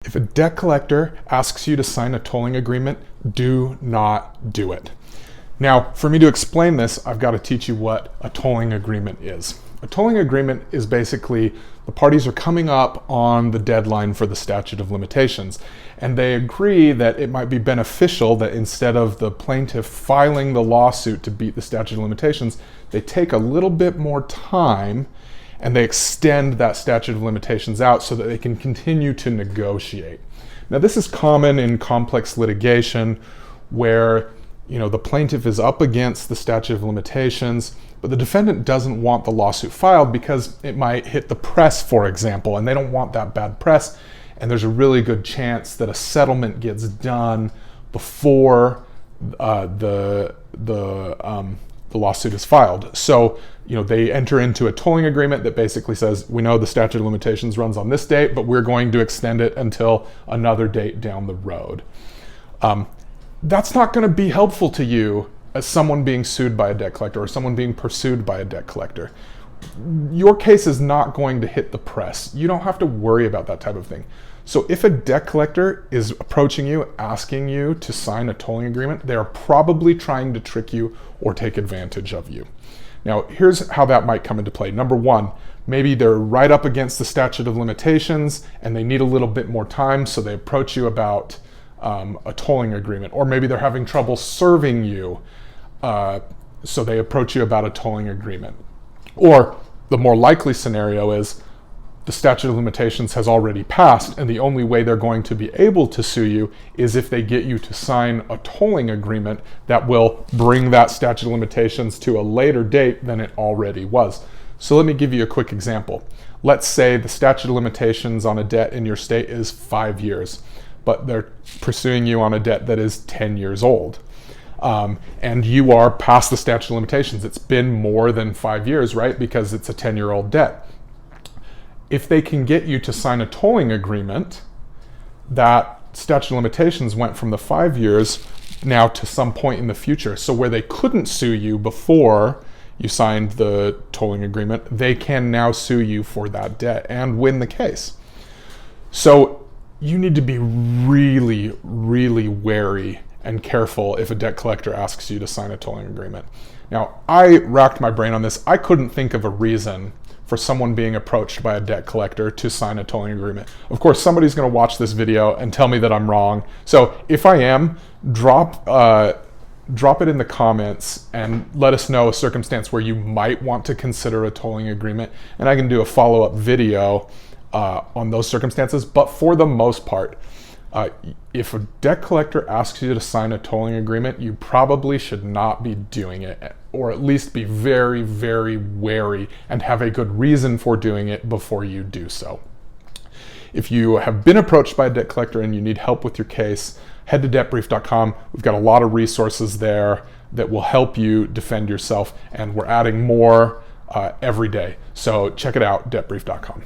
If a debt collector asks you to sign a tolling agreement, do not do it. Now, for me to explain this, I've got to teach you what a tolling agreement is. A tolling agreement is basically the parties are coming up on the deadline for the statute of limitations, and they agree that it might be beneficial that instead of the plaintiff filing the lawsuit to beat the statute of limitations, they take a little bit more time and they extend that statute of limitations out so that they can continue to negotiate. Now, this is common in complex litigation where the plaintiff is up against the statute of limitations, but the defendant doesn't want the lawsuit filed because it might hit the press, for example, and they don't want that bad press, and there's a really good chance that a settlement gets done before the lawsuit is filed. So, they enter into a tolling agreement that basically says, we know the statute of limitations runs on this date, but we're going to extend it until another date down the road. That's not going to be helpful to you as someone being sued by a debt collector or someone being pursued by a debt collector. Your case is not going to hit the press. You don't have to worry about that type of thing. So if a debt collector is approaching you, asking you to sign a tolling agreement, they are probably trying to trick you or take advantage of you. Now, here's how that might come into play. Number one, maybe they're right up against the statute of limitations and they need a little bit more time, so they approach you about a tolling agreement. Or maybe they're having trouble serving you, so they approach you about a tolling agreement. Or the more likely scenario is the statute of limitations has already passed, and the only way they're going to be able to sue you is if they get you to sign a tolling agreement that will bring that statute of limitations to a later date than it already was. So let me give you a quick example. Let's say the statute of limitations on a debt in your state is 5 years, but they're pursuing you on a debt that is 10 years old. And you are past the statute of limitations. It's been more than 5 years, right? Because it's a 10-year-old debt. If they can get you to sign a tolling agreement, that statute of limitations went from the 5 years now to some point in the future. So where they couldn't sue you before you signed the tolling agreement, they can now sue you for that debt and win the case. So you need to be really, really wary and careful if a debt collector asks you to sign a tolling agreement. Now, I racked my brain on this. I couldn't think of a reason for someone being approached by a debt collector to sign a tolling agreement. Of course, somebody's going to watch this video and tell me that I'm wrong. So if I am, drop it in the comments and let us know a circumstance where you might want to consider a tolling agreement, and I can do a follow-up video on those circumstances. But for the most part, if a debt collector asks you to sign a tolling agreement, you probably should not be doing it, or at least be very, very wary and have a good reason for doing it before you do so. If you have been approached by a debt collector and you need help with your case, head to debtbrief.com. We've got a lot of resources there that will help you defend yourself, and we're adding more every day. So check it out, debtbrief.com.